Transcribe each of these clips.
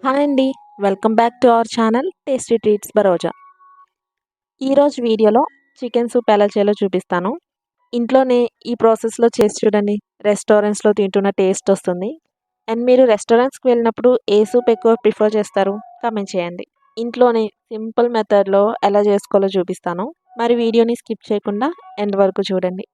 Hi అండి. Welcome back to our channel tasty treats బరోజా. ఈరోజు వీడియోలో చికెన్ సూప్ ఎలా చేయాలో చూపిస్తాను. ఇంట్లోనే ఈ ప్రాసెస్‌లో చేసి చూడండి. రెస్టారెంట్స్‌లో తింటున్న టేస్ట్ వస్తుంది. అండ్ మీరు రెస్టారెంట్స్‌కి వెళ్ళినప్పుడు ఏ సూప్ ఎక్కువ ప్రిఫర్ చేస్తారు? కామెంట్ చేయండి. ఇంట్లోనే సింపుల్ మెథడ్‌లో ఎలా చేసుకోవాలో చూపిస్తాను. మరి వీడియోని స్కిప్ చేయకుండా ఎండ్ వరకు చూడండి.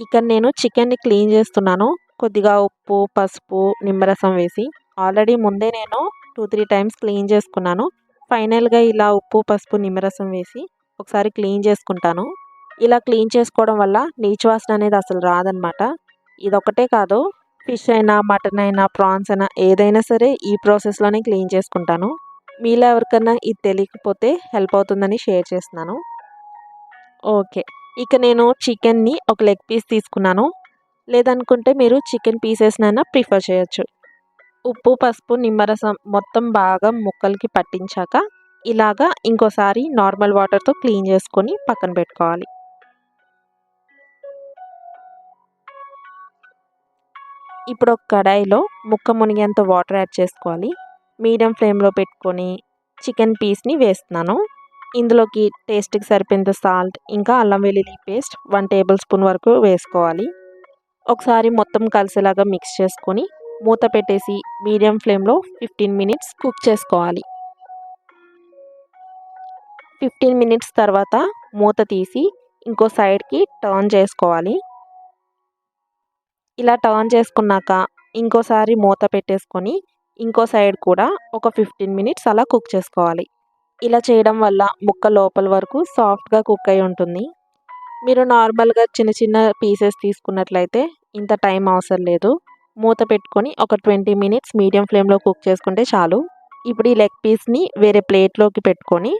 ఇక్కడ నేను చికెన్‌ని క్లీన్ చేస్తున్నాను. కొద్దిగా ఉప్పు, పసుపు, నిమ్మరసం వేసి. ఆల్రెడీ ముందే నేను 2, 3 టైమ్స్ క్లీన్ చేసుకున్నాను. ఫైనల్‌గా ఇలా ఉప్పు, పసుపు, నిమ్మరసం వేసి ఒకసారి క్లీన్ చేసుకుంటాను. ఇలా క్లీన్ చేసుకోవడం వల్ల నీచు వాసన అనేది అసలు రాదనమాట. ఇదొక్కటే కాదు, ఫిష్ అయినా, మటన్ అయినా, ప్రాన్స్ అయినా ఏదైనా సరే ఈ ప్రాసెస్‌లోనే క్లీన్ చేసుకుంటాను. మీలో ఎవరికన్నా ఇది తెలియకపోతే హెల్ప్ అవుతుందని షేర్ చేస్తున్నాను. ఓకే. ఇక నేను చికెన్‌ని ఒక లెగ్ పీస్ తీసుకున్నాను. లేదనుకుంటే మీరు చికెన్ పీసెస్‌నైనా ప్రిఫర్ చేయొచ్చు. ఉప్పు, పసుపు, నిమ్మరసం మొత్తం బాగా ముక్కలకి పట్టించాక ఇలాగా ఇంకోసారి నార్మల్ వాటర్‌తో క్లీన్ చేసుకొని పక్కన పెట్టుకోవాలి. ఇప్పుడు ఒక కడాయిలో ముక్క మునిగేంత వాటర్ యాడ్ చేసుకోవాలి. మీడియం ఫ్లేమ్‌లో పెట్టుకొని చికెన్ పీస్‌ని వేస్తున్నాను. ఇందులోకి టేస్ట్‌కి సరిపోయేంత సాల్ట్, ఇంకా అల్లం వెల్లుల్లి పేస్ట్ 1 టేబుల్ స్పూన్ వరకు వేసుకోవాలి. ఒకసారి మొత్తం కలిసేలాగా మిక్స్ చేసుకొని మూత పెట్టేసి మీడియం ఫ్లేమ్‌లో 15 మినిట్స్ కుక్ చేసుకోవాలి. 15 మినిట్స్ తర్వాత మూత తీసి ఇంకో సైడ్‌కి టర్న్ చేసుకోవాలి. ఇలా టర్న్ చేసుకున్నాక ఇంకోసారి మూత పెట్టేసుకొని ఇంకో సైడ్ కూడా ఒక 15 మినిట్స్ అలా కుక్ చేసుకోవాలి. ఇలా చేయడం వల్ల ముక్క లోపల వరకు సాఫ్ట్‌గా కుక్ అయి ఉంటుంది. మీరు నార్మల్‌గా చిన్న చిన్న పీసెస్ తీసుకున్నట్లయితే ఇంత టైం అవసరం లేదు. మూత పెట్టుకొని ఒక 20 మినిట్స్ మీడియం ఫ్లేమ్‌లో కుక్ చేసుకుంటే చాలు. ఇప్పుడు ఈ లెగ్ పీస్‌ని వేరే ప్లేట్‌లోకి పెట్టుకొని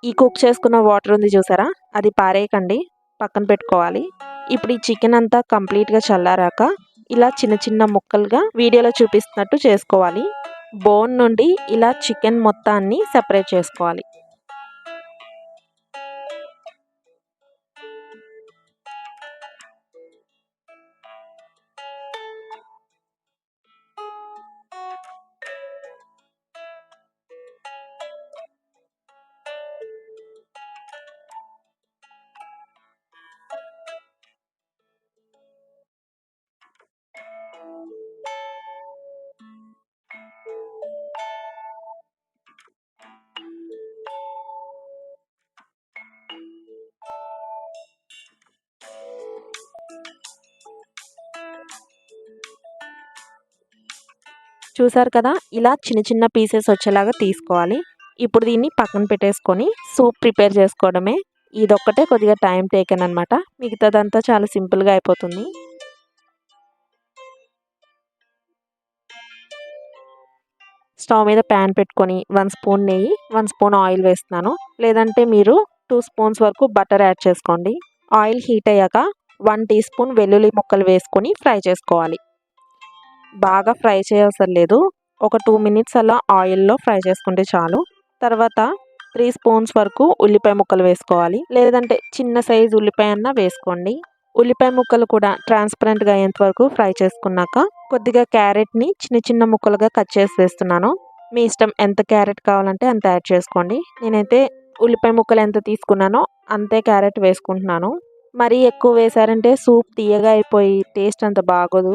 ఈ కుక్ చేసుకున్న వాటర్ ఉంది చూసారా? అది పారేయకండి. పక్కన పెట్టుకోవాలి. ఇప్పుడు ఈ చికెన్ అంతా కంప్లీట్‌గా చల్లారాక ఇలా చిన్న చిన్న ముక్కలుగా వీడియోలో చూపిస్తున్నట్టు చేసుకోవాలి. బోన్ నుండి ఇలా చికెన్ మొత్తాన్ని సెపరేట్ చేసుకోవాలి. చూసారు కదా! ఇలా చిన్న చిన్న పీసెస్ వచ్చేలాగా తీసుకోవాలి. ఇప్పుడు దీన్ని పక్కన పెట్టేసుకొని సూప్ ప్రిపేర్ చేసుకోవడమే. ఇదొక్కటే కొద్దిగా టైం టేకెన్ అనమాట. మిగతాదంతా చాలా సింపుల్‌గా అయిపోతుంది. స్టవ్ మీద ప్యాన్ పెట్టుకొని 1 స్పూన్ నెయ్యి, 1 స్పూన్ ఆయిల్ వేస్తున్నాను. లేదంటే మీరు 2 స్పూన్స్ వరకు బటర్ యాడ్ చేసుకోండి. ఆయిల్ హీట్ అయ్యాక 1 టీ స్పూన్ వెల్లుల్లి ముక్కలు వేసుకొని ఫ్రై చేసుకోవాలి. బాగా ఫ్రై చేయవసరం లేదు. ఒక 2 మినిట్స్ అలా ఆయిల్‌లో ఫ్రై చేసుకుంటే చాలు. తర్వాత 3 స్పూన్స్ వరకు ఉల్లిపాయ ముక్కలు వేసుకోవాలి. లేదంటే చిన్న సైజు ఉల్లిపాయ అన్నా వేసుకోండి. ఉల్లిపాయ ముక్కలు కూడా ట్రాన్స్‌పరెంట్‌గా అయ్యేంత వరకు ఫ్రై చేసుకున్నాక కొద్దిగా క్యారెట్‌ని చిన్న చిన్న ముక్కలుగా కట్ చేసి వేస్తున్నాను. మీ ఇష్టం, ఎంత క్యారెట్ కావాలంటే అంత యాడ్ చేసుకోండి. నేనైతే ఉల్లిపాయ ముక్కలు ఎంత తీసుకున్నానో అంతే క్యారెట్ వేసుకుంటున్నాను. మరీ ఎక్కువ వేశారంటే సూప్ తియ్యగా అయిపోయి టేస్ట్ అంత బాగోదు.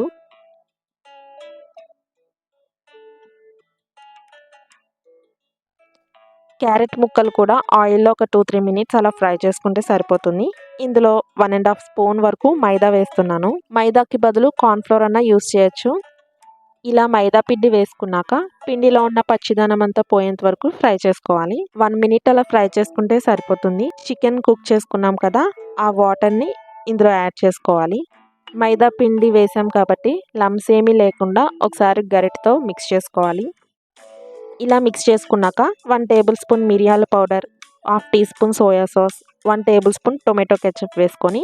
క్యారెట్ ముక్కలు కూడా ఆయిల్‌లో ఒక 2, 3 మినిట్స్ అలా ఫ్రై చేసుకుంటే సరిపోతుంది. ఇందులో 1 ½ స్పూన్ వరకు మైదా వేస్తున్నాను. మైదాకి బదులు కార్న్ ఫ్లోర్ అన్నా యూజ్ చేయొచ్చు. ఇలా మైదా పిండి వేసుకున్నాక పిండిలో ఉన్న పచ్చిదనం అంతా పోయేంత వరకు ఫ్రై చేసుకోవాలి. 1 మినిట్ అలా ఫ్రై చేసుకుంటే సరిపోతుంది. చికెన్ కుక్ చేసుకున్నాం కదా! ఆ వాటర్‌ని ఇందులో యాడ్ చేసుకోవాలి. మైదా పిండి వేసాం కాబట్టి లమ్స్ ఏమీ లేకుండా ఒకసారి గరిటెతో మిక్స్ చేసుకోవాలి. ఇలా మిక్స్ చేసుకున్నాక 1 టేబుల్ స్పూన్ మిరియాల powder, half teaspoon soya sauce, 1 tablespoon tomato ketchup వేసుకొని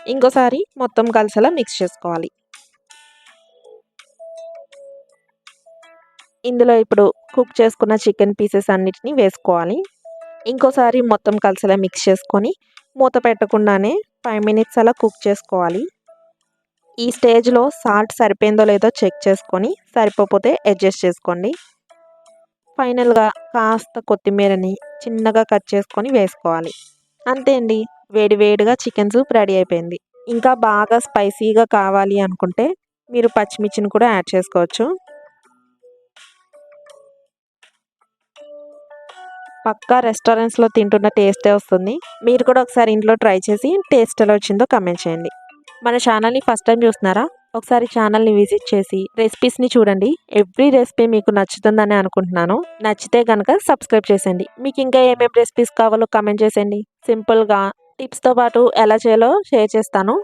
ఇంకోసారి మొత్తం కలిసేలా మిక్స్ చేసుకోవాలి. ఇందులో ఇప్పుడు కుక్ చేసుకున్న చికెన్ పీసెస్ అన్నిటిని వేసుకోవాలి. ఇంకోసారి మొత్తం కలిసేలా మిక్స్ చేసుకొని మూత పెట్టకుండానే 5 మినిట్స్ అలా కుక్ చేసుకోవాలి. ఈ స్టేజ్లో సాల్ట్ సరిపోయిందో లేదో చెక్ చేసుకొని సరిపోతే అడ్జస్ట్ చేసుకోండి. ఫైనల్గా కాస్త కొత్తిమీరని చిన్నగా కట్ చేసుకొని వేసుకోవాలి. అంతే అండి, వేడి వేడిగా చికెన్ సూప్ రెడీ అయిపోయింది. ఇంకా బాగా స్పైసీగా కావాలి అనుకుంటే మీరు పచ్చిమిర్చిని కూడా యాడ్ చేసుకోవచ్చు. పక్కా రెస్టారెంట్స్లో తింటున్న టేస్టే వస్తుంది. మీరు కూడా ఒకసారి ఇంట్లో ట్రై చేసి టేస్ట్ ఎలా వచ్చిందో కమెంట్ చేయండి. మన ఛానల్ని ఫస్ట్ టైం చూస్తున్నారా? ఒకసారి ఛానల్ని విజిట్ చేసి రెసిపీస్ని చూడండి. ఎవ్రీ రెసిపీ మీకు నచ్చుతుందని అనుకుంటున్నాను. నచ్చితే కనుక సబ్స్క్రైబ్ చేసేయండి. మీకు ఇంకా ఏమేమి రెసిపీస్ కావాలో కమెంట్ చేసేయండి. సింపుల్గా టిప్స్తో పాటు ఎలా చేయాలో షేర్ చేస్తాను.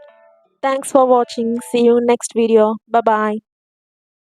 Thanks for watching. See you next video. Bye.